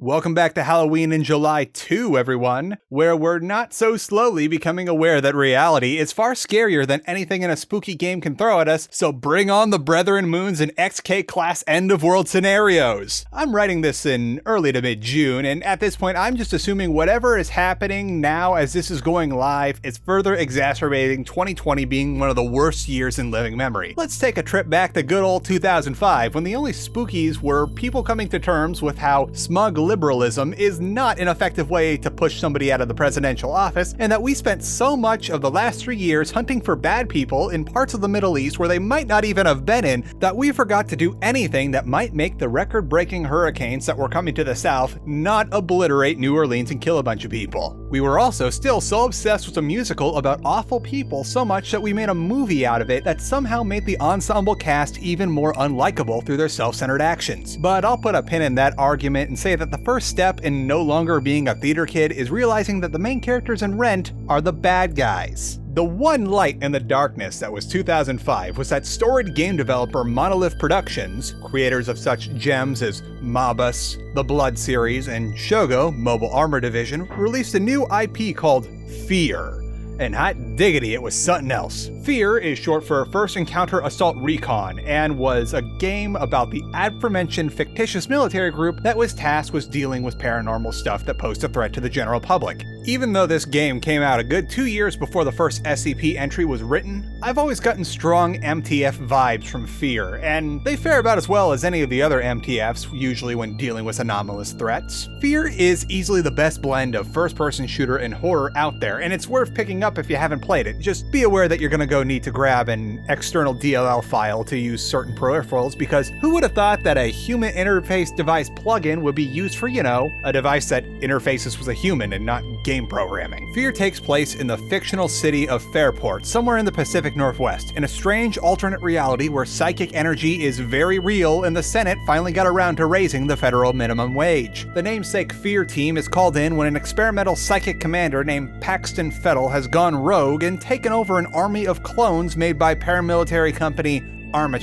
Welcome back to Halloween in July 2, everyone, where we're not so slowly becoming aware that reality is far scarier than anything in a spooky game can throw at us, so bring on the Brethren Moons and XK-class end-of-world scenarios. I'm writing this in early to mid-June, and at this point I'm just assuming whatever is happening now as this is going live is further exacerbating 2020 being one of the worst years in living memory. Let's take a trip back to good old 2005, when the only spookies were people coming to terms with how smug liberalism is not an effective way to push somebody out of the presidential office, and that we spent so much of the last 3 years hunting for bad people in parts of the Middle East where they might not even have been in, that we forgot to do anything that might make the record-breaking hurricanes that were coming to the south not obliterate New Orleans and kill a bunch of people. We were also still so obsessed with a musical about awful people so much that we made a movie out of it that somehow made the ensemble cast even more unlikable through their self-centered actions. But I'll put a pin in that argument and say that the first step in no longer being a theater kid is realizing that the main characters in Rent are the bad guys. The one light in the darkness that was 2005 was that storied game developer Monolith Productions, creators of such gems as Mobus, the Blood series, and Shogo, Mobile Armor Division, released a new IP called F.E.A.R. And hot diggity, it was something else. F.E.A.R is short for First Encounter Assault Recon, and was a game about the aforementioned fictitious military group that was tasked with dealing with paranormal stuff that posed a threat to the general public. Even though this game came out a good 2 years before the first SCP entry was written, I've always gotten strong MTF vibes from F.E.A.R, and they fare about as well as any of the other MTFs, usually when dealing with anomalous threats. F.E.A.R is easily the best blend of first-person shooter and horror out there, and it's worth picking up if you haven't played it. Just be aware that you're gonna go need to grab an external DLL file to use certain peripherals, because who would have thought that a human interface device plugin would be used for, you know, a device that interfaces with a human and not game programming. F.E.A.R takes place in the fictional city of Fairport, somewhere in the Pacific Northwest, in a strange alternate reality where psychic energy is very real and the Senate finally got around to raising the federal minimum wage. The namesake F.E.A.R team is called in when an experimental psychic commander named Paxton Fettel has gone rogue and taken over an army of clones made by paramilitary company Alma.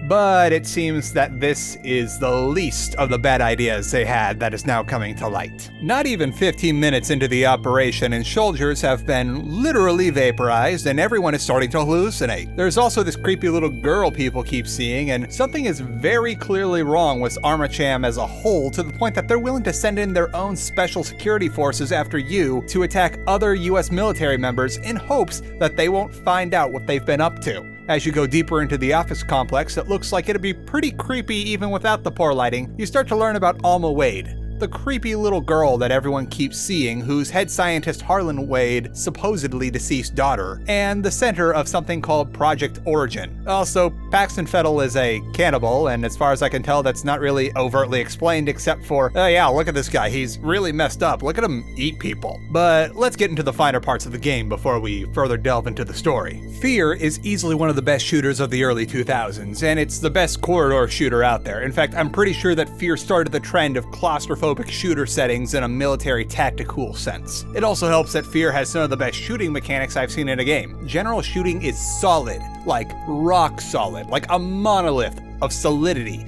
But it seems that this is the least of the bad ideas they had that is now coming to light. Not even 15 minutes into the operation and soldiers have been literally vaporized and everyone is starting to hallucinate. There's also this creepy little girl people keep seeing, and something is very clearly wrong with Armacham as a whole, to the point that they're willing to send in their own special security forces after you to attack other US military members in hopes that they won't find out what they've been up to. As you go deeper into the office complex that looks like it'd be pretty creepy even without the poor lighting, you start to learn about Alma Wade, the creepy little girl that everyone keeps seeing, whose head scientist Harlan Wade supposedly deceased daughter, and the center of something called Project Origin. Also, Paxton Fettel is a cannibal, and as far as I can tell, that's not really overtly explained except for, oh yeah, look at this guy, he's really messed up, look at him eat people. But let's get into the finer parts of the game before we further delve into the story. F.E.A.R is easily one of the best shooters of the early 2000s, and it's the best corridor shooter out there. In fact, I'm pretty sure that F.E.A.R started the trend of claustrophobic shooter settings in a military tactical sense. It also helps that F.E.A.R has some of the best shooting mechanics I've seen in a game. General shooting is solid, like rock solid, like a monolith of solidity,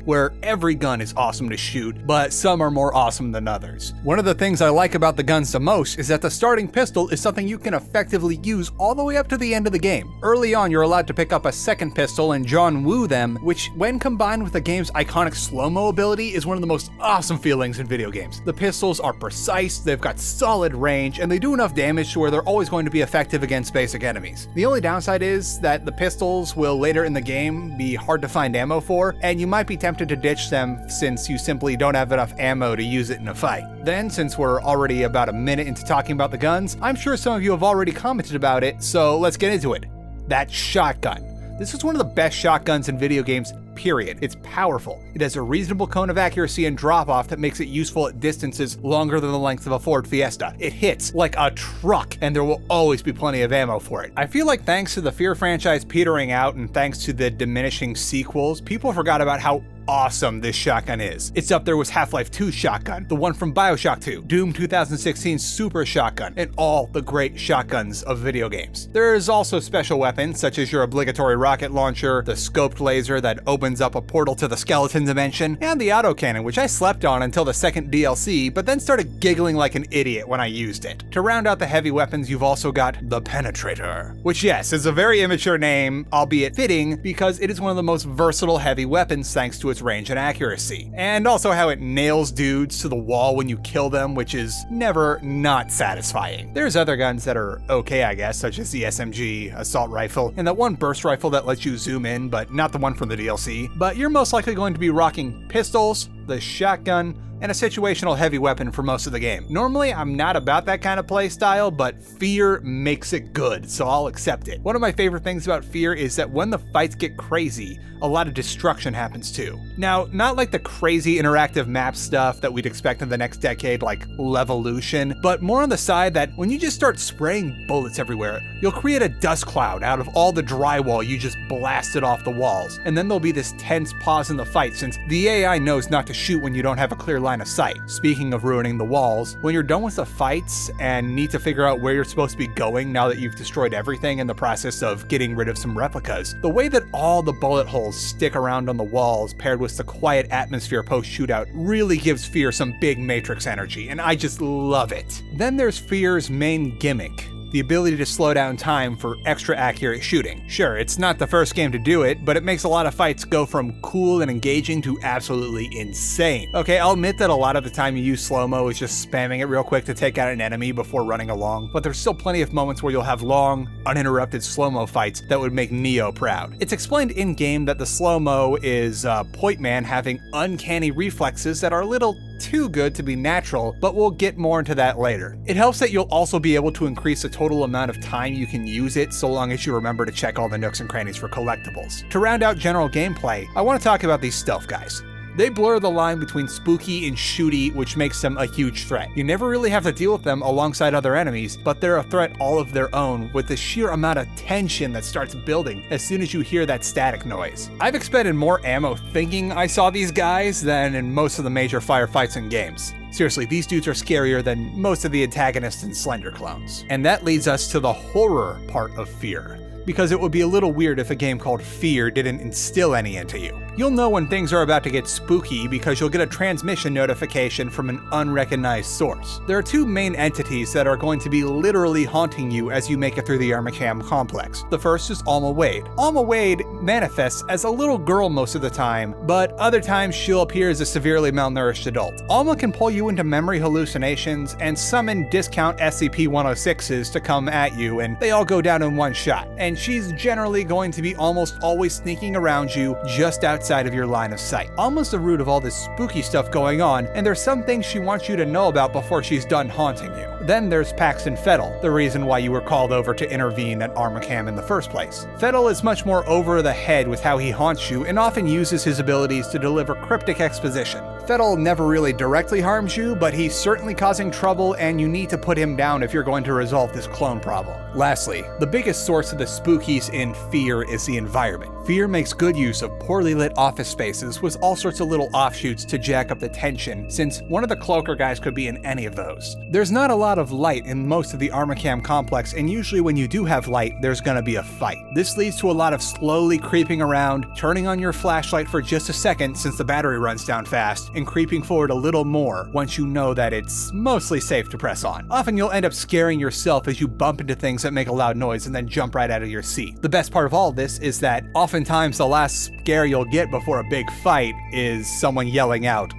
where every gun is awesome to shoot, but some are more awesome than others. One of the things I like about the guns the most is that the starting pistol is something you can effectively use all the way up to the end of the game. Early on, you're allowed to pick up a second pistol and John Woo them, which when combined with the game's iconic slow-mo ability is one of the most awesome feelings in video games. The pistols are precise, they've got solid range, and they do enough damage to where they're always going to be effective against basic enemies. The only downside is that the pistols will later in the game be hard to find ammo for, and you might be tempted to ditch them since you simply don't have enough ammo to use it in a fight. Then, since we're already about a minute into talking about the guns, I'm sure some of you have already commented about it, so let's get into it. That shotgun. This is one of the best shotguns in video games, period. It's powerful. It has a reasonable cone of accuracy and drop-off that makes it useful at distances longer than the length of a Ford Fiesta. It hits like a truck, and there will always be plenty of ammo for it. I feel like thanks to the F.E.A.R franchise petering out and thanks to the diminishing sequels, people forgot about how awesome this shotgun is. It's up there with Half-Life 2's shotgun, the one from BioShock 2, Doom 2016's super shotgun, and all the great shotguns of video games. There's also special weapons such as your obligatory rocket launcher, the scoped laser that opens up a portal to the skeleton dimension, and the autocannon, which I slept on until the second DLC, but then started giggling like an idiot when I used it. To round out the heavy weapons, you've also got the Penetrator, which yes, is a very immature name, albeit fitting, because it is one of the most versatile heavy weapons thanks to its range and accuracy. And also how it nails dudes to the wall when you kill them, which is never not satisfying. There's other guns that are okay, I guess, such as the SMG, assault rifle, and that one burst rifle that lets you zoom in, but not the one from the DLC. But you're most likely going to be rocking pistols, the shotgun, and a situational heavy weapon for most of the game. Normally, I'm not about that kind of playstyle, but F.E.A.R makes it good, so I'll accept it. One of my favorite things about F.E.A.R is that when the fights get crazy, a lot of destruction happens too. Now, not like the crazy interactive map stuff that we'd expect in the next decade, like Levolution, but more on the side that when you just start spraying bullets everywhere, you'll create a dust cloud out of all the drywall you just blasted off the walls, and then there'll be this tense pause in the fight since the AI knows not to shoot when you don't have a clear line of sight. Speaking of ruining the walls, when you're done with the fights and need to figure out where you're supposed to be going now that you've destroyed everything in the process of getting rid of some replicas, the way that all the bullet holes stick around on the walls paired with the quiet atmosphere post-shootout really gives F.E.A.R some big Matrix energy, and I just love it. Then there's F.E.A.R's main gimmick, the ability to slow down time for extra accurate shooting. Sure, it's not the first game to do it, but it makes a lot of fights go from cool and engaging to absolutely insane. Okay, I'll admit that a lot of the time you use slow-mo is just spamming it real quick to take out an enemy before running along, but there's still plenty of moments where you'll have long, uninterrupted slow-mo fights that would make Neo proud. It's explained in-game that the slow-mo is Point Man having uncanny reflexes that are a little too good to be natural, but we'll get more into that later. It helps that you'll also be able to increase the total amount of time you can use it so long as you remember to check all the nooks and crannies for collectibles. To round out general gameplay, I want to talk about these stealth guys. They blur the line between spooky and shooty, which makes them a huge threat. You never really have to deal with them alongside other enemies, but they're a threat all of their own with the sheer amount of tension that starts building as soon as you hear that static noise. I've expended more ammo thinking I saw these guys than in most of the major firefights in games. Seriously, these dudes are scarier than most of the antagonists in Slender clones. And that leads us to the horror part of F.E.A.R, because it would be a little weird if a game called F.E.A.R didn't instill any into you. You'll know when things are about to get spooky because you'll get a transmission notification from an unrecognized source. There are two main entities that are going to be literally haunting you as you make it through the Armacam complex. The first is Alma Wade. Alma Wade manifests as a little girl most of the time, but other times she'll appear as a severely malnourished adult. Alma can pull you into memory hallucinations and summon discount SCP-106s to come at you, and they all go down in one shot. And she's generally going to be almost always sneaking around you just outside of your line of sight. Almost the root of all this spooky stuff going on, and there's some things she wants you to know about before she's done haunting you. Then there's Paxton Fettel, the reason why you were called over to intervene at Armacam in the first place. Fettel is much more over the head with how he haunts you and often uses his abilities to deliver cryptic exposition. Fettel never really directly harms you, but he's certainly causing trouble and you need to put him down if you're going to resolve this clone problem. Lastly, the biggest source of the spookies in F.E.A.R is the environment. F.E.A.R makes good use of poorly lit office spaces with all sorts of little offshoots to jack up the tension, since one of the cloaker guys could be in any of those. There's not a lot of light in most of the Armacam complex, and usually when you do have light, there's gonna be a fight. This leads to a lot of slowly creeping around, turning on your flashlight for just a second since the battery runs down fast, and creeping forward a little more once you know that it's mostly safe to press on. Often you'll end up scaring yourself as you bump into things that make a loud noise and then jump right out of your seat. The best part of all of this is that oftentimes the last scare you'll get before a big fight is someone yelling out,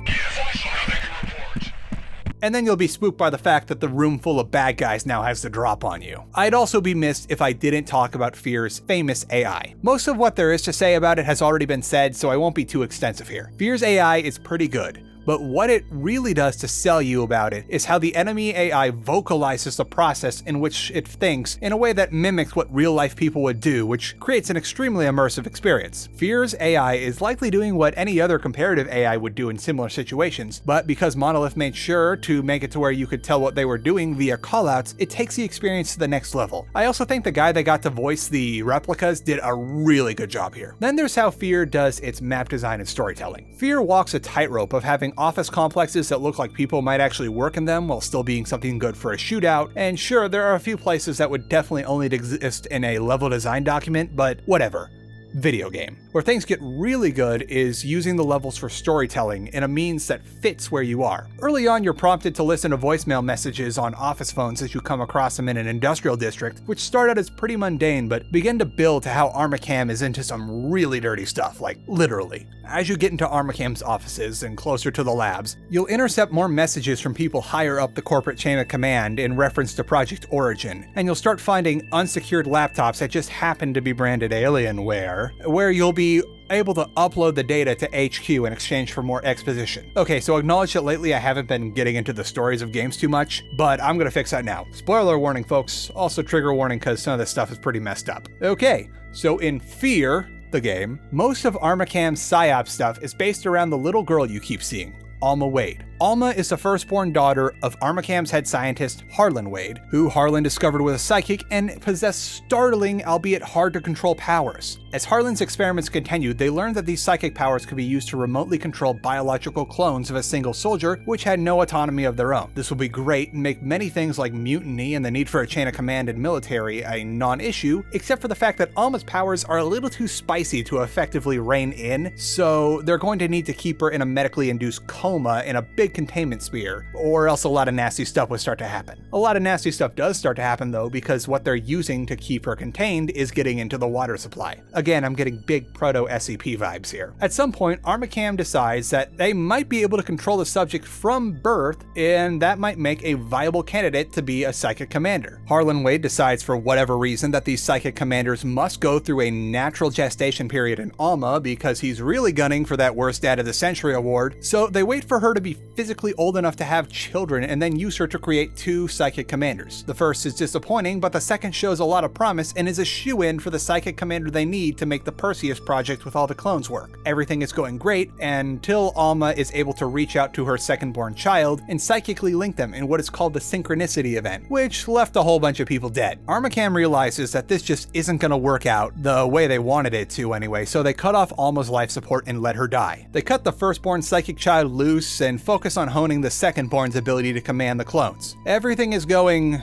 and then you'll be spooked by the fact that the room full of bad guys now has the drop on you. I'd also be missed if I didn't talk about F.E.A.R's famous AI. Most of what there is to say about it has already been said, so I won't be too extensive here. F.E.A.R's AI is pretty good, but what it really does to sell you about it is how the enemy AI vocalizes the process in which it thinks in a way that mimics what real-life people would do, which creates an extremely immersive experience. F.E.A.R's AI is likely doing what any other comparative AI would do in similar situations, but because Monolith made sure to make it to where you could tell what they were doing via callouts, it takes the experience to the next level. I also think the guy they got to voice the replicas did a really good job here. Then there's how F.E.A.R does its map design and storytelling. F.E.A.R walks a tightrope of having office complexes that look like people might actually work in them while still being something good for a shootout, and sure, there are a few places that would definitely only exist in a level design document, but whatever. Video game. Where things get really good is using the levels for storytelling in a means that fits where you are. Early on, you're prompted to listen to voicemail messages on office phones as you come across them in an industrial district, which start out as pretty mundane but begin to build to how Armacam is into some really dirty stuff, like literally. As you get into Armacam's offices and closer to the labs, you'll intercept more messages from people higher up the corporate chain of command in reference to Project Origin, and you'll start finding unsecured laptops that just happen to be branded Alienware, where you'll be able to upload the data to HQ in exchange for more exposition. Okay, so acknowledge that lately I haven't been getting into the stories of games too much, but I'm gonna fix that now. Spoiler warning, folks. Also trigger warning because some of this stuff is pretty messed up. Okay, so in F.E.A.R, the game, most of Armacam's PSYOP stuff is based around the little girl you keep seeing, Alma Wade. Alma is the firstborn daughter of Armacam's head scientist, Harlan Wade, who Harlan discovered was a psychic and possessed startling, albeit hard to control powers. As Harlan's experiments continued, they learned that these psychic powers could be used to remotely control biological clones of a single soldier, which had no autonomy of their own. This will be great and make many things like mutiny and the need for a chain of command in military a non-issue, except for the fact that Alma's powers are a little too spicy to effectively rein in, so they're going to need to keep her in a medically induced coma in a big containment sphere, or else a lot of nasty stuff would start to happen. A lot of nasty stuff does start to happen though, because what they're using to keep her contained is getting into the water supply. Again, I'm getting big proto-SCP vibes here. At some point, Armacam decides that they might be able to control the subject from birth, and that might make a viable candidate to be a psychic commander. Harlan Wade decides for whatever reason that these psychic commanders must go through a natural gestation period in Alma because he's really gunning for that Worst Dad of the Century award, so they wait for her to be physically old enough to have children and then use her to create two psychic commanders. The first is disappointing, but the second shows a lot of promise and is a shoo-in for the psychic commander they need to make the Perseus project with all the clones work. Everything is going great until Alma is able to reach out to her second-born child and psychically link them in what is called the synchronicity event, which left a whole bunch of people dead. Armacam realizes that this just isn't going to work out the way they wanted it to anyway, so they cut off Alma's life support and let her die. They cut the firstborn psychic child loose and focus on honing the secondborn's ability to command the clones. Everything is going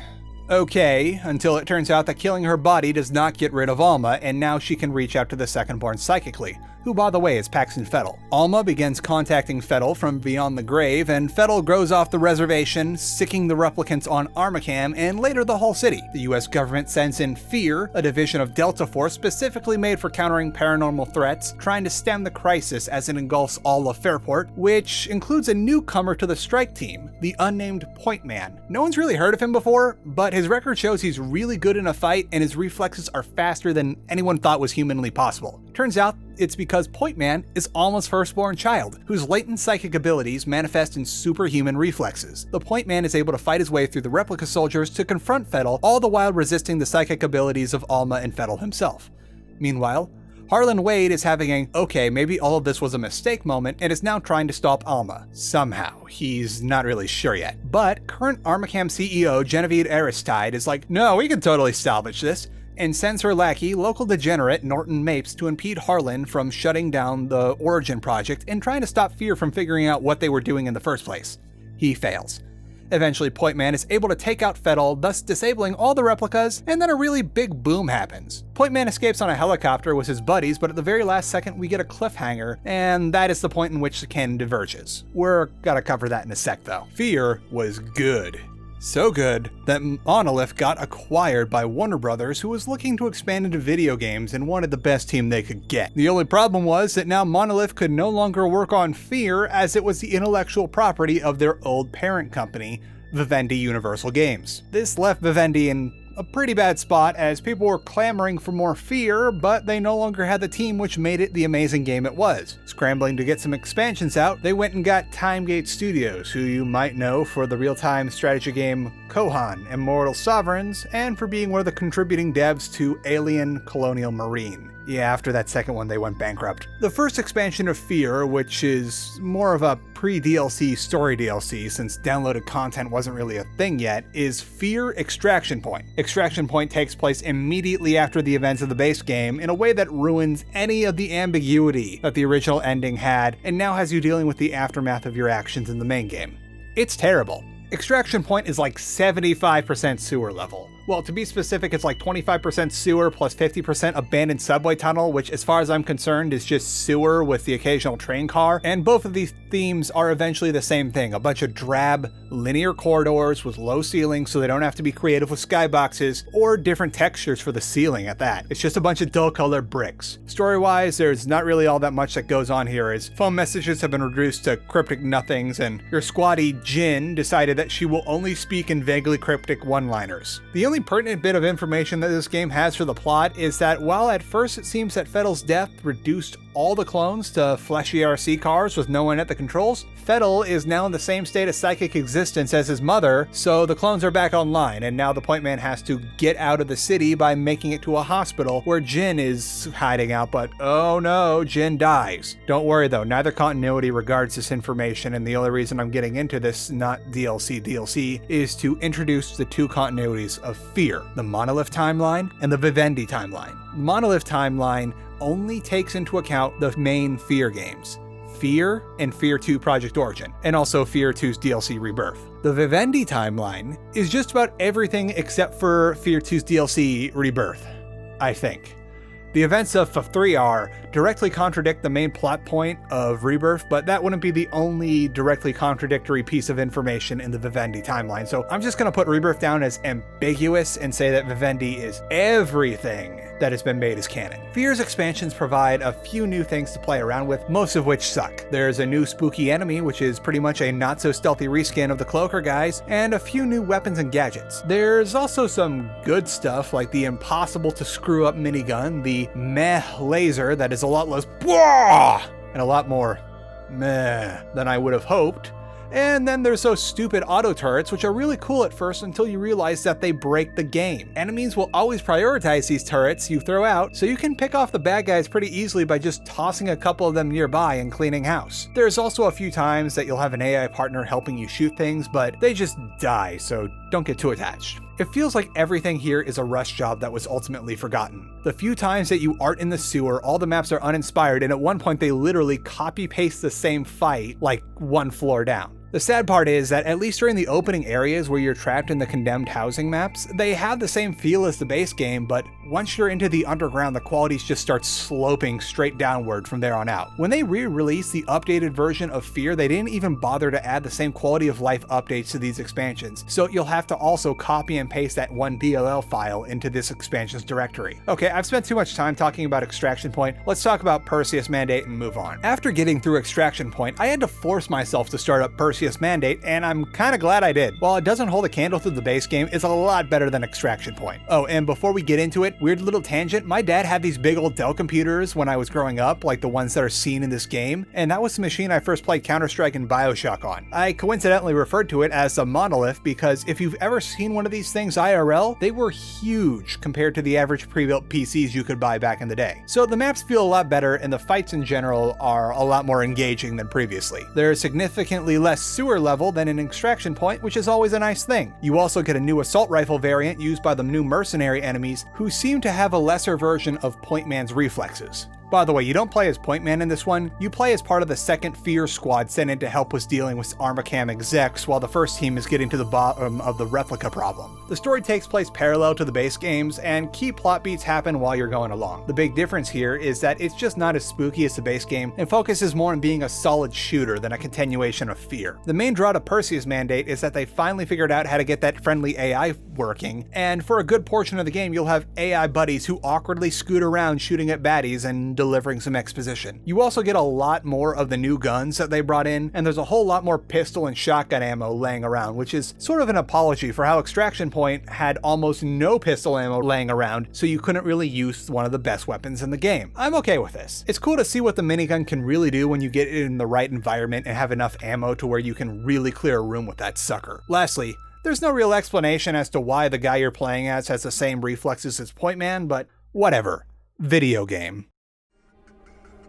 okay until it turns out that killing her body does not get rid of Alma, and now she can reach out to the secondborn psychically, who by the way is Paxton Fettel. Alma begins contacting Fettel from beyond the grave, and Fettel grows off the reservation, sicking the replicants on Armacam and later the whole city. The US government sends in F.E.A.R, a division of Delta Force specifically made for countering paranormal threats, trying to stem the crisis as it engulfs all of Fairport, which includes a newcomer to the strike team, the unnamed Point Man. No one's really heard of him before, but his record shows he's really good in a fight and his reflexes are faster than anyone thought was humanly possible. Turns out it's because Point Man is Alma's firstborn child, whose latent psychic abilities manifest in superhuman reflexes. The Point Man is able to fight his way through the replica soldiers to confront Fettel, all the while resisting the psychic abilities of Alma and Fettel himself. Meanwhile, Harlan Wade is having a, okay, maybe all of this was a mistake moment and is now trying to stop Alma. Somehow. He's not really sure yet. But current Armacam CEO Genevieve Aristide is like, no, we can totally salvage this, and sends her lackey, local degenerate Norton Mapes, to impede Harlan from shutting down the Origin project and trying to stop F.E.A.R from figuring out what they were doing in the first place. He fails. Eventually, Point Man is able to take out Fettel, thus disabling all the replicas, and then a really big boom happens. Point Man escapes on a helicopter with his buddies, but at the very last second we get a cliffhanger, and that is the point in which the canon diverges. We're gonna cover that in a sec though. F.E.A.R was good. So good that Monolith got acquired by Warner Brothers, who was looking to expand into video games and wanted the best team they could get. The only problem was that now Monolith could no longer work on F.E.A.R as it was the intellectual property of their old parent company, Viviendi Universal Games. This left Viviendi in a pretty bad spot as people were clamoring for more F.E.A.R, but they no longer had the team which made it the amazing game it was. Scrambling to get some expansions out, they went and got Timegate Studios, who you might know for the real-time strategy game Kohan, Immortal Sovereigns, and for being one of the contributing devs to Alien Colonial Marine. Yeah, after that second one, they went bankrupt. The first expansion of F.E.A.R, which is more of a pre-DLC story DLC since downloaded content wasn't really a thing yet, is F.E.A.R Extraction Point. Extraction Point takes place immediately after the events of the base game in a way that ruins any of the ambiguity that the original ending had and now has you dealing with the aftermath of your actions in the main game. It's terrible. Extraction Point is like 75% sewer level. Well, to be specific, it's like 25% sewer plus 50% abandoned subway tunnel, which as far as I'm concerned is just sewer with the occasional train car, and both of these themes are eventually the same thing, a bunch of drab, linear corridors with low ceilings so they don't have to be creative with skyboxes, or different textures for the ceiling at that. It's just a bunch of dull colored bricks. Story-wise, there's not really all that much that goes on here, as phone messages have been reduced to cryptic nothings, and your squatty Jin decided that she will only speak in vaguely cryptic one-liners. The only pertinent bit of information that this game has for the plot is that while at first it seems that Fettel's death reduced all the clones to fleshy RC cars with no one at the controls, Fettel is now in the same state of psychic existence as his mother, so the clones are back online, and now the Point Man has to get out of the city by making it to a hospital where Jin is hiding out, but oh no, Jin dies. Don't worry though, neither continuity regards this information, and the only reason I'm getting into this not DLC is to introduce the two continuities of F.E.A.R, the Monolith timeline and the Viviendi timeline. Monolith timeline only takes into account the main F.E.A.R games, F.E.A.R and F.E.A.R 2 Project Origin, and also F.E.A.R 2's DLC Rebirth. The Viviendi timeline is just about everything except for F.E.A.R 2's DLC Rebirth, I think. The events of F.E.A.R directly contradict the main plot point of Rebirth, but that wouldn't be the only directly contradictory piece of information in the Viviendi timeline, so I'm just gonna put Rebirth down as ambiguous and say that Viviendi is everything that has been made as canon. F.E.A.R's expansions provide a few new things to play around with, most of which suck. There's a new spooky enemy, which is pretty much a not-so-stealthy reskin of the Cloaker guys, and a few new weapons and gadgets. There's also some good stuff, like the impossible-to-screw-up minigun, the meh laser that is a lot less bwah, and a lot more meh than I would have hoped. And then there's those stupid auto turrets, which are really cool at first until you realize that they break the game. Enemies will always prioritize these turrets you throw out, so you can pick off the bad guys pretty easily by just tossing a couple of them nearby and cleaning house. There's also a few times that you'll have an AI partner helping you shoot things, but they just die, so don't get too attached. It feels like everything here is a rush job that was ultimately forgotten. The few times that you aren't in the sewer, all the maps are uninspired, and at one point they literally copy-paste the same fight like one floor down. The sad part is that at least during the opening areas where you're trapped in the condemned housing maps, they have the same feel as the base game, but once you're into the underground, the qualities just start sloping straight downward from there on out. When they re-released the updated version of F.E.A.R, they didn't even bother to add the same quality of life updates to these expansions, so you'll have to also copy and paste that one DLL file into this expansion's directory. Okay, I've spent too much time talking about Extraction Point, let's talk about Perseus Mandate and move on. After getting through Extraction Point, I had to force myself to start up Perseus Mandate, and I'm kinda glad I did. While it doesn't hold a candle to the base game, it's a lot better than Extraction Point. Oh, and before we get into it, weird little tangent, my dad had these big old Dell computers when I was growing up, like the ones that are seen in this game, and that was the machine I first played Counter-Strike and BioShock on. I coincidentally referred to it as a Monolith because if you've ever seen one of these things IRL, they were huge compared to the average pre-built PCs you could buy back in the day. So the maps feel a lot better, and the fights in general are a lot more engaging than previously. There's significantly less sewer level than an Extraction Point, which is always a nice thing. You also get a new assault rifle variant used by the new mercenary enemies, who seem to have a lesser version of Point Man's reflexes. By the way, you don't play as Point Man in this one, you play as part of the second F.E.A.R squad sent in to help with dealing with Armacam execs while the first team is getting to the bottom of the replica problem. The story takes place parallel to the base games, and key plot beats happen while you're going along. The big difference here is that it's just not as spooky as the base game, and focuses more on being a solid shooter than a continuation of F.E.A.R. The main draw to Perseus Mandate is that they finally figured out how to get that friendly AI working, and for a good portion of the game you'll have AI buddies who awkwardly scoot around shooting at baddies and delivering some exposition. You also get a lot more of the new guns that they brought in, and there's a whole lot more pistol and shotgun ammo laying around, which is sort of an apology for how Extraction Point had almost no pistol ammo laying around, so you couldn't really use one of the best weapons in the game. I'm okay with this. It's cool to see what the minigun can really do when you get it in the right environment and have enough ammo to where you can really clear a room with that sucker. Lastly, there's no real explanation as to why the guy you're playing as has the same reflexes as Point Man, but whatever. Video game.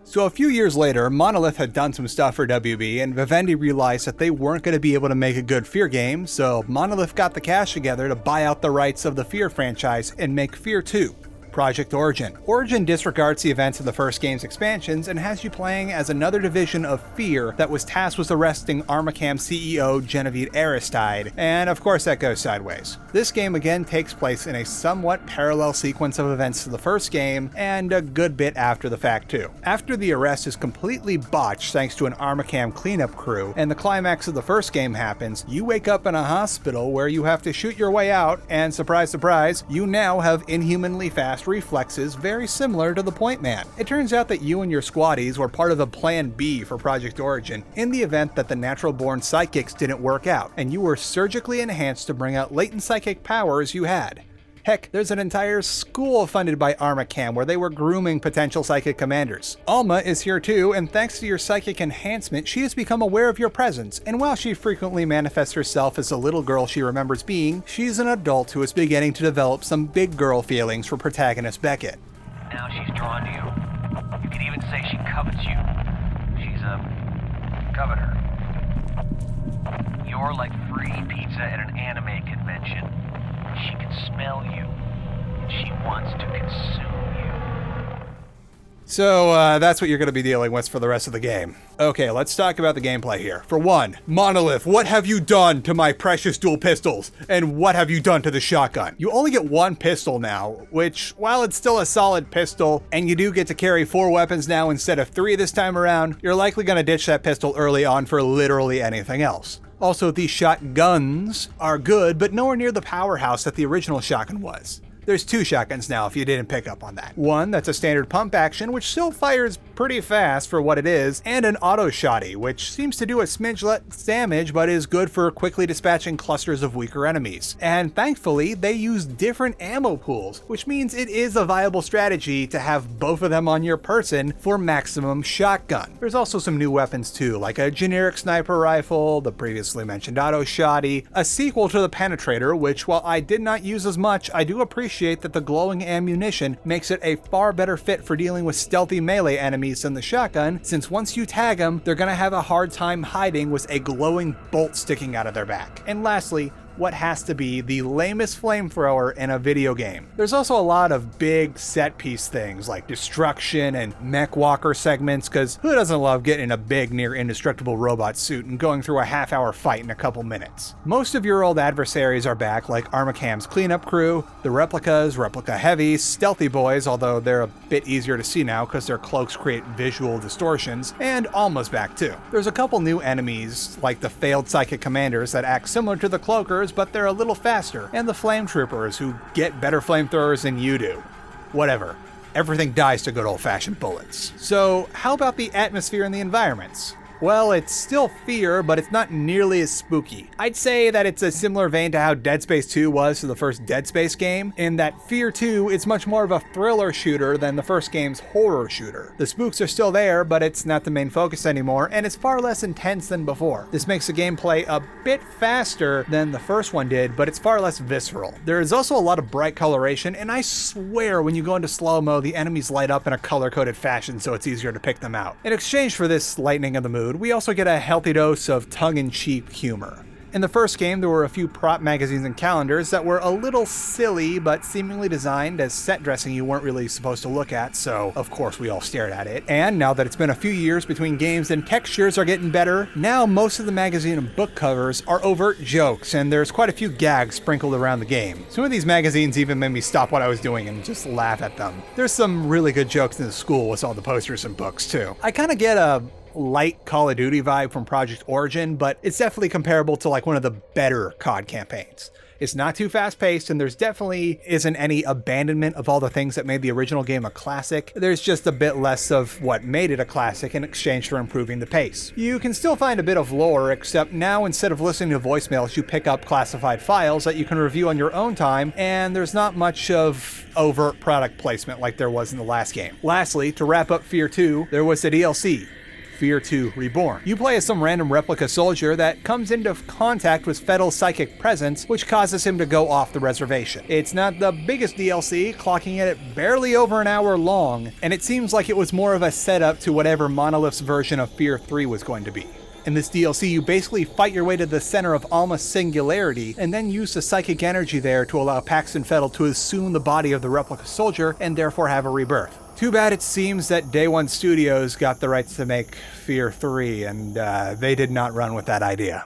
So a few years later, Monolith had done some stuff for WB, and Viviendi realized that they weren't going to be able to make a good F.E.A.R game, so Monolith got the cash together to buy out the rights of the F.E.A.R franchise and make F.E.A.R 2. Project Origin. Origin disregards the events of the first game's expansions and has you playing as another division of F.E.A.R that was tasked with arresting Armacam CEO Genevieve Aristide, and of course that goes sideways. This game again takes place in a somewhat parallel sequence of events to the first game, and a good bit after the fact too. After the arrest is completely botched thanks to an Armacam cleanup crew, and the climax of the first game happens, you wake up in a hospital where you have to shoot your way out, and surprise surprise, you now have inhumanly fast reflexes very similar to the Point Man. It turns out that you and your squaddies were part of a Plan B for Project Origin in the event that the natural-born psychics didn't work out, and you were surgically enhanced to bring out latent psychic powers you had. Heck, there's an entire school funded by Armacam where they were grooming potential psychic commanders. Alma is here too, and thanks to your psychic enhancement, she has become aware of your presence, and while she frequently manifests herself as the little girl she remembers being, she's an adult who is beginning to develop some big girl feelings for protagonist Beckett. Now she's drawn to you. You could even say she covets you. She's a coveter. You're like free pizza at an anime convention. She can smell you, and she wants to consume you. So that's what you're going to be dealing with for the rest of the game. Okay, let's talk about the gameplay here. For one, Monolith, what have you done to my precious dual pistols? And what have you done to the shotgun? You only get one pistol now, which, while it's still a solid pistol, and you do get to carry 4 weapons now instead of 3 this time around, you're likely going to ditch that pistol early on for literally anything else. Also, these shotguns are good, but nowhere near the powerhouse that the original shotgun was. There's 2 shotguns now if you didn't pick up on that. One that's a standard pump action, which still fires pretty fast for what it is, and an auto shotty, which seems to do a smidge less damage but is good for quickly dispatching clusters of weaker enemies. And thankfully, they use different ammo pools, which means it is a viable strategy to have both of them on your person for maximum shotgun. There's also some new weapons too, like a generic sniper rifle, the previously mentioned auto shotty, a sequel to the penetrator, which while I did not use as much, I do appreciate that the glowing ammunition makes it a far better fit for dealing with stealthy melee enemies than the shotgun, since once you tag them, they're gonna have a hard time hiding with a glowing bolt sticking out of their back. And lastly, what has to be the lamest flamethrower in a video game. There's also a lot of big set piece things like destruction and mech walker segments, because who doesn't love getting in a big near indestructible robot suit and going through a half-hour fight in a couple minutes. Most of your old adversaries are back, like Armacam's cleanup crew, the replicas, replica heavies, stealthy boys, although they're a bit easier to see now because their cloaks create visual distortions, and Alma's back too. There's a couple new enemies, like the failed psychic commanders that act similar to the cloakers, but they're a little faster, and the flame troopers who get better flamethrowers than you do. Whatever. Everything dies to good old-fashioned bullets. So how about the atmosphere and the environments? Well, it's still F.E.A.R, but it's not nearly as spooky. I'd say that it's a similar vein to how Dead Space 2 was to the first Dead Space game, in that F.E.A.R 2 is much more of a thriller shooter than the first game's horror shooter. The spooks are still there, but it's not the main focus anymore, and it's far less intense than before. This makes the gameplay a bit faster than the first one did, but it's far less visceral. There is also a lot of bright coloration, and I swear when you go into slow-mo, the enemies light up in a color-coded fashion so it's easier to pick them out. In exchange for this lightening of the mood, we also get a healthy dose of tongue-in-cheek humor. In the first game, there were a few prop magazines and calendars that were a little silly, but seemingly designed as set dressing you weren't really supposed to look at, so of course we all stared at it. And now that it's been a few years between games and textures are getting better, now most of the magazine and book covers are overt jokes, and there's quite a few gags sprinkled around the game. Some of these magazines even made me stop what I was doing and just laugh at them. There's some really good jokes in the school with all the posters and books too. I kind of get a light Call of Duty vibe from Project Origin, but it's definitely comparable to like one of the better COD campaigns. It's not too fast-paced, and there's definitely isn't any abandonment of all the things that made the original game a classic. There's just a bit less of what made it a classic in exchange for improving the pace. You can still find a bit of lore, except now instead of listening to voicemails, you pick up classified files that you can review on your own time, and there's not much of overt product placement like there was in the last game. Lastly, to wrap up F.E.A.R 2, there was the DLC. F.E.A.R 2 Reborn. You play as some random replica soldier that comes into contact with Fettel's psychic presence, which causes him to go off the reservation. It's not the biggest DLC, clocking it at barely over an hour long, and it seems like it was more of a setup to whatever Monolith's version of F.E.A.R 3 was going to be. In this DLC, you basically fight your way to the center of Alma's singularity, and then use the psychic energy there to allow Paxton Fettel to assume the body of the replica soldier, and therefore have a rebirth. Too bad it seems that Day One Studios got the rights to make F.E.A.R 3, and they did not run with that idea.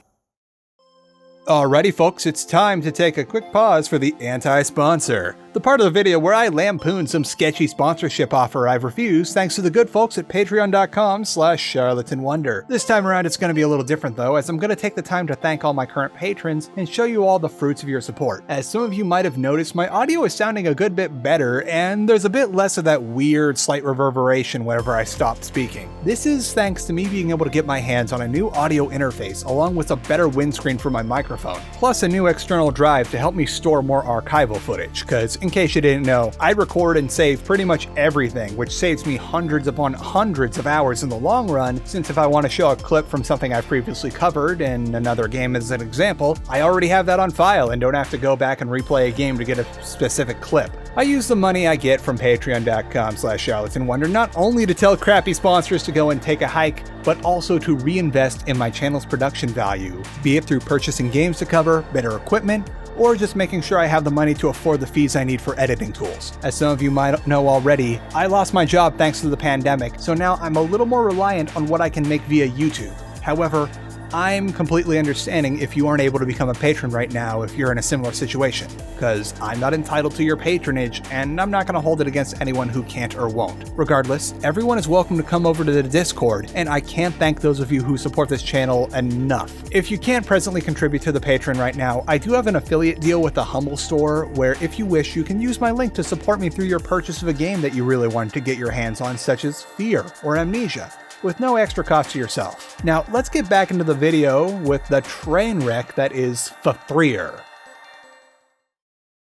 Alrighty folks, it's time to take a quick pause for the anti-sponsor. The part of the video where I lampoon some sketchy sponsorship offer I've refused thanks to the good folks at patreon.com/charlatanwonder. This time around it's going to be a little different though, as I'm going to take the time to thank all my current patrons and show you all the fruits of your support. As some of you might have noticed, my audio is sounding a good bit better, and there's a bit less of that weird slight reverberation whenever I stop speaking. This is thanks to me being able to get my hands on a new audio interface along with a better windscreen for my microphone, plus a new external drive to help me store more archival footage, because in case you didn't know, I record and save pretty much everything, which saves me hundreds upon hundreds of hours in the long run, since if I want to show a clip from something I've previously covered in another game as an example, I already have that on file and don't have to go back and replay a game to get a specific clip. I use the money I get from patreon.com/charlatanwonder not only to tell crappy sponsors to go and take a hike, but also to reinvest in my channel's production value, be it through purchasing games to cover, better equipment, or just making sure I have the money to afford the fees I need for editing tools. As some of you might know already, I lost my job thanks to the pandemic, so now I'm a little more reliant on what I can make via YouTube. However, I'm completely understanding if you aren't able to become a patron right now if you're in a similar situation, because I'm not entitled to your patronage and I'm not going to hold it against anyone who can't or won't. Regardless, everyone is welcome to come over to the Discord, and I can't thank those of you who support this channel enough. If you can't presently contribute to the Patreon right now, I do have an affiliate deal with the Humble Store where if you wish you can use my link to support me through your purchase of a game that you really want to get your hands on, such as F.E.A.R or Amnesia, with no extra cost to yourself. Now, let's get back into the video with the train wreck that is F.E.A.R.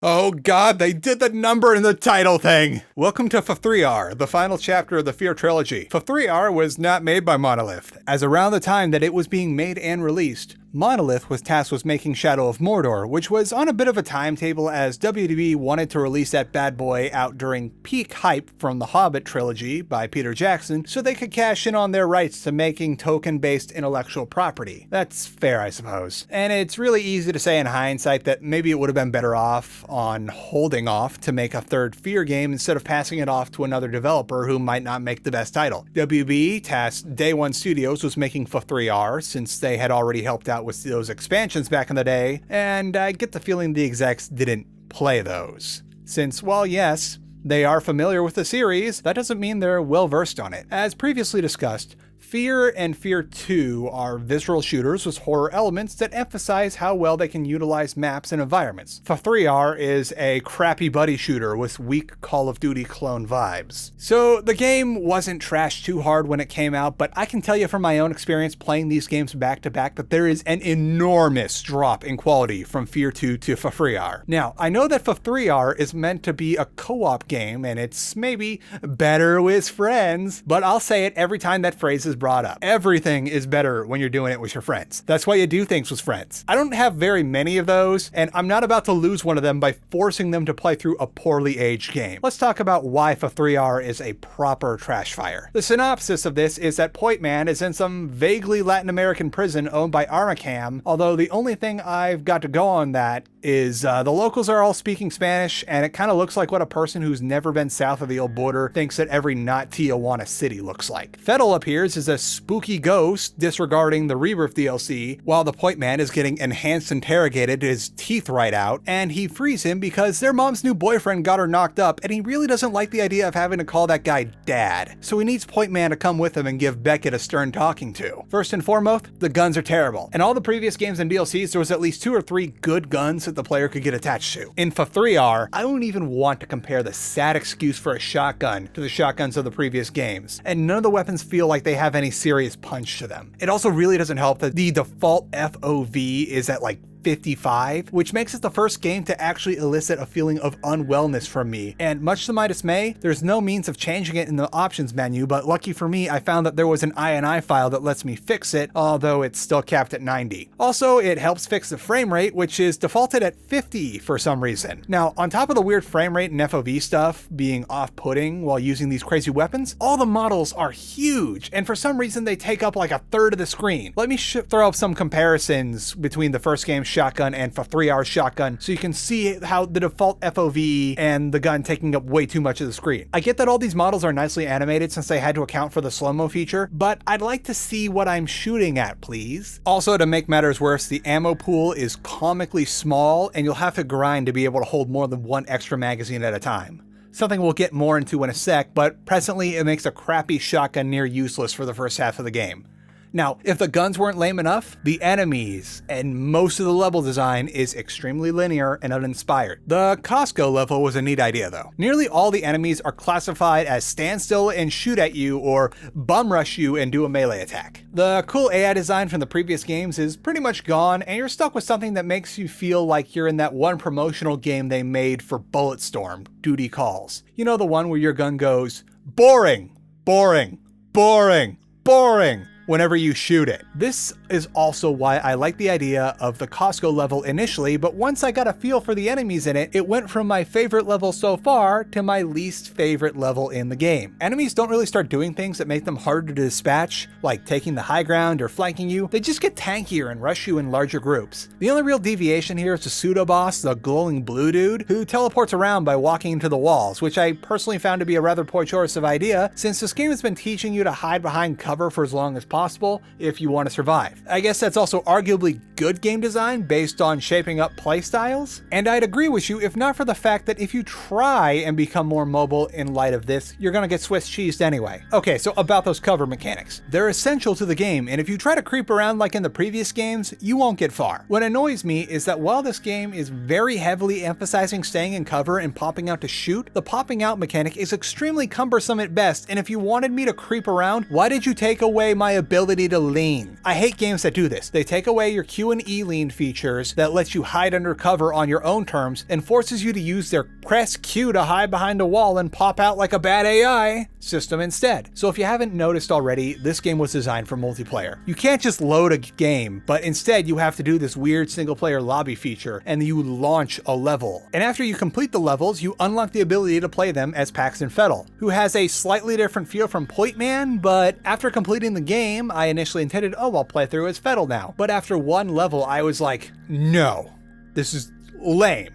Oh god, they did the number in the title thing! Welcome to F.E.A.R, the final chapter of the F.E.A.R trilogy. F.E.A.R was not made by Monolith, as around the time that it was being made and released, Monolith was tasked with making Shadow of Mordor, which was on a bit of a timetable as WDB wanted to release that bad boy out during peak hype from the Hobbit trilogy by Peter Jackson, so they could cash in on their rights to making token-based intellectual property. That's fair, I suppose. And it's really easy to say in hindsight that maybe it would have been better off on holding off to make a third F.E.A.R game instead of passing it off to another developer who might not make the best title. WB tasked Day One Studios with making F.E.A.R since they had already helped out with those expansions back in the day, and I get the feeling the execs didn't play those. Since, while yes, they are familiar with the series, that doesn't mean they're well versed on it. As previously discussed, F.E.A.R and F.E.A.R 2 are visceral shooters with horror elements that emphasize how well they can utilize maps and environments. F.E.A.R is a crappy buddy shooter with weak Call of Duty clone vibes. So the game wasn't trashed too hard when it came out, but I can tell you from my own experience playing these games back to back that there is an enormous drop in quality from F.E.A.R 2 to F.E.A.R. Now, I know that F.E.A.R is meant to be a co-op game and it's maybe better with friends, but I'll say it every time that phrase is brought up. Everything is better when you're doing it with your friends. That's why you do things with friends. I don't have very many of those, and I'm not about to lose one of them by forcing them to play through a poorly aged game. Let's talk about why F.E.A.R is a proper trash fire. The synopsis of this is that Point Man is in some vaguely Latin American prison owned by Armacam, although the only thing I've got to go on that is the locals are all speaking Spanish, and it kind of looks like what a person who's never been south of the old border thinks that every not Tijuana city looks like. Fettel appears as a spooky ghost disregarding the Rebirth DLC, while the Point Man is getting enhanced interrogated, his teeth right out, and he frees him because their mom's new boyfriend got her knocked up, and he really doesn't like the idea of having to call that guy dad. So he needs Point Man to come with him and give Beckett a stern talking to. First and foremost, the guns are terrible. In all the previous games and DLCs, there was at least 2 or 3 good guns that the player could get attached to. In F.E.A.R, I don't even want to compare the sad excuse for a shotgun to the shotguns of the previous games, and none of the weapons feel like they have any serious punch to them. It also really doesn't help that the default FOV is at like 55, which makes it the first game to actually elicit a feeling of unwellness from me. And much to my dismay, there's no means of changing it in the options menu, but lucky for me, I found that there was an INI file that lets me fix it, although it's still capped at 90. Also, it helps fix the frame rate, which is defaulted at 50 for some reason. Now, on top of the weird frame rate and FOV stuff being off-putting while using these crazy weapons, all the models are huge, and for some reason they take up like a third of the screen. Let me throw up some comparisons between the first game's shotgun and F.E.A.R shotgun so you can see how the default FOV and the gun taking up way too much of the screen. I get that all these models are nicely animated since they had to account for the slow-mo feature, but I'd like to see what I'm shooting at, please. Also, to make matters worse, the ammo pool is comically small and you'll have to grind to be able to hold more than one extra magazine at a time. Something we'll get more into in a sec, but presently it makes a crappy shotgun near useless for the first half of the game. Now, if the guns weren't lame enough, the enemies and most of the level design is extremely linear and uninspired. The Costco level was a neat idea though. Nearly all the enemies are classified as stand still and shoot at you or bum rush you and do a melee attack. The cool AI design from the previous games is pretty much gone and you're stuck with something that makes you feel like you're in that one promotional game they made for Bulletstorm, Duty Calls. You know, the one where your gun goes, boring, boring, boring, boring, whenever you shoot it. This is also why I like the idea of the Costco level initially, but once I got a feel for the enemies in it, it went from my favorite level so far to my least favorite level in the game. Enemies don't really start doing things that make them harder to dispatch, like taking the high ground or flanking you. They just get tankier and rush you in larger groups. The only real deviation here is the pseudo boss, the glowing blue dude, who teleports around by walking into the walls, which I personally found to be a rather poor choice of idea, since this game has been teaching you to hide behind cover for as long as possible if you want to survive. I guess that's also arguably good game design based on shaping up playstyles. And I'd agree with you if not for the fact that if you try and become more mobile in light of this, you're gonna get Swiss cheesed anyway. Okay, so about those cover mechanics. They're essential to the game, and if you try to creep around like in the previous games, you won't get far. What annoys me is that while this game is very heavily emphasizing staying in cover and popping out to shoot, the popping out mechanic is extremely cumbersome at best, and if you wanted me to creep around, why did you take away my ability to lean? I hate games that do this. They take away your Q and E lean features that lets you hide under cover on your own terms and forces you to use their press Q to hide behind a wall and pop out like a bad AI system instead. So if you haven't noticed already, this game was designed for multiplayer. You can't just load a game, but instead you have to do this weird single player lobby feature and you launch a level. And after you complete the levels, you unlock the ability to play them as Paxton Fettel, who has a slightly different feel from Point Man, but after completing the game, I initially intended, oh, I'll play through as Fettel now. But after one level, I was like, no, this is lame.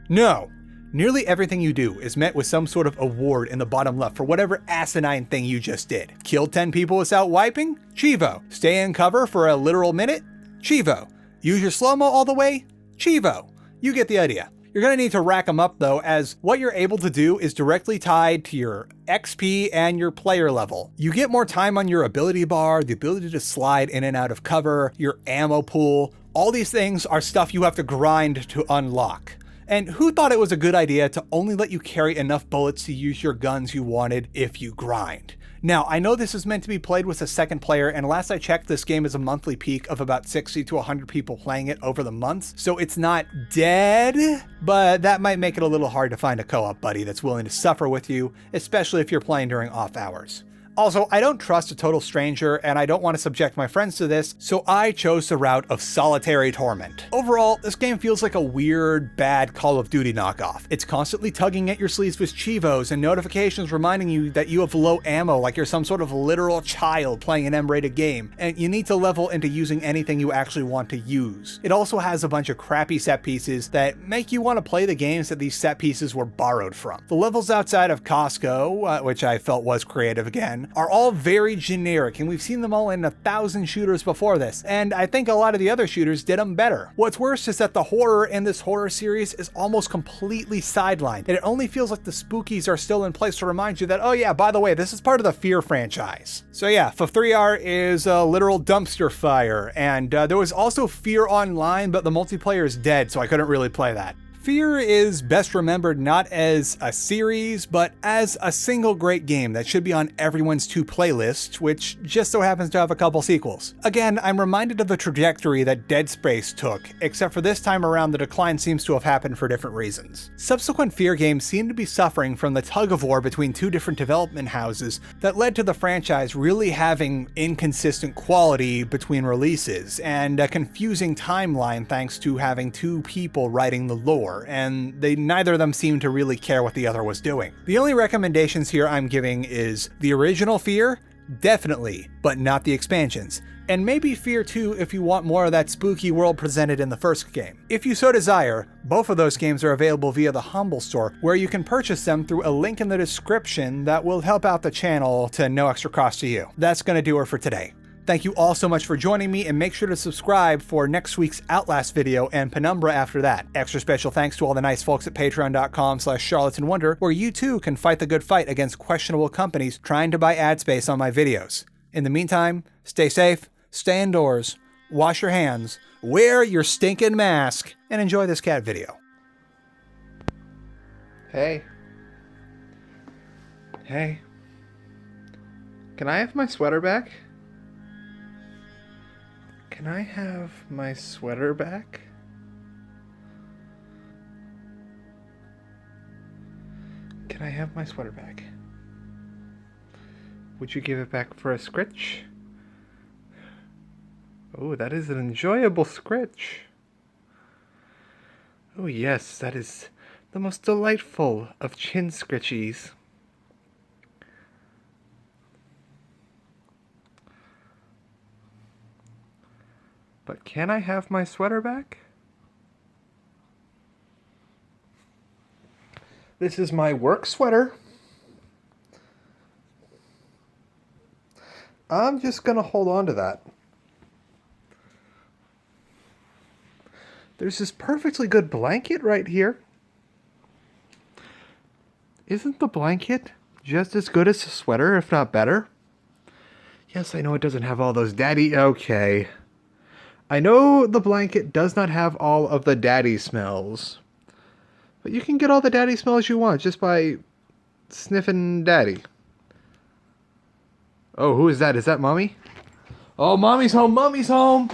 No. Nearly everything you do is met with some sort of award in the bottom left for whatever asinine thing you just did. Kill 10 people without wiping? Chivo. Stay in cover for a literal minute? Chivo. Use your slow-mo all the way? Chivo. You get the idea. You're gonna need to rack them up though, as what you're able to do is directly tied to your XP and your player level. You get more time on your ability bar, the ability to slide in and out of cover, your ammo pool. All these things are stuff you have to grind to unlock. And who thought it was a good idea to only let you carry enough bullets to use your guns you wanted if you grind? Now, I know this is meant to be played with a second player, and last I checked, this game is a monthly peak of about 60 to 100 people playing it over the months, so it's not dead, but that might make it a little hard to find a co-op buddy that's willing to suffer with you, especially if you're playing during off hours. Also, I don't trust a total stranger and I don't want to subject my friends to this, so I chose the route of solitary torment. Overall, this game feels like a weird, bad Call of Duty knockoff. It's constantly tugging at your sleeves with chivos and notifications reminding you that you have low ammo like you're some sort of literal child playing an M-rated game, and you need to level into using anything you actually want to use. It also has a bunch of crappy set pieces that make you want to play the games that these set pieces were borrowed from. The levels outside of Costco, which I felt was creative again, Charlatan are all very generic, and we've seen them all in 1,000 shooters before this, and I think a lot of the other shooters did them better. What's worse is that the horror in this horror series is almost completely sidelined, and it only feels like the spookies are still in place to remind you that, oh yeah, by the way, this is part of the F.E.A.R franchise. So yeah, F.E.A.R is a literal dumpster fire, and there was also F.E.A.R Online, but the multiplayer is dead, so I couldn't really play that. F.E.A.R is best remembered not as a series, but as a single great game that should be on everyone's to playlist, which just so happens to have a couple sequels. Again, I'm reminded of the trajectory that Dead Space took, except for this time around the decline seems to have happened for different reasons. Subsequent F.E.A.R games seem to be suffering from the tug-of-war between two different development houses that led to the franchise really having inconsistent quality between releases, and a confusing timeline thanks to having two people writing the lore, and neither of them seemed to really care what the other was doing. The only recommendations here I'm giving is the original F.E.A.R, definitely, but not the expansions. And maybe F.E.A.R 2 if you want more of that spooky world presented in the first game. If you so desire, both of those games are available via the Humble Store, where you can purchase them through a link in the description that will help out the channel to no extra cost to you. That's gonna do it for today. Thank you all so much for joining me, and make sure to subscribe for next week's Outlast video and Penumbra after that. Extra special thanks to all the nice folks at patreon.com/charlatanwonder, where you too can fight the good fight against questionable companies trying to buy ad space on my videos. In the meantime, stay safe, stay indoors, wash your hands, wear your stinking mask, and enjoy this cat video. Hey. Hey. Can I have my sweater back? Can I have my sweater back? Can I have my sweater back? Would you give it back for a scritch? Oh, that is an enjoyable scritch. Oh yes, that is the most delightful of chin scritchies. But can I have my sweater back? This is my work sweater. I'm just gonna hold on to that. There's this perfectly good blanket right here. Isn't the blanket just as good as the sweater, if not better? Yes, I know it doesn't have all those daddy... Okay. I know the blanket does not have all of the daddy smells, but you can get all the daddy smells you want just by sniffing daddy. Oh, who is that? Is that mommy? Oh, mommy's home! Mommy's home!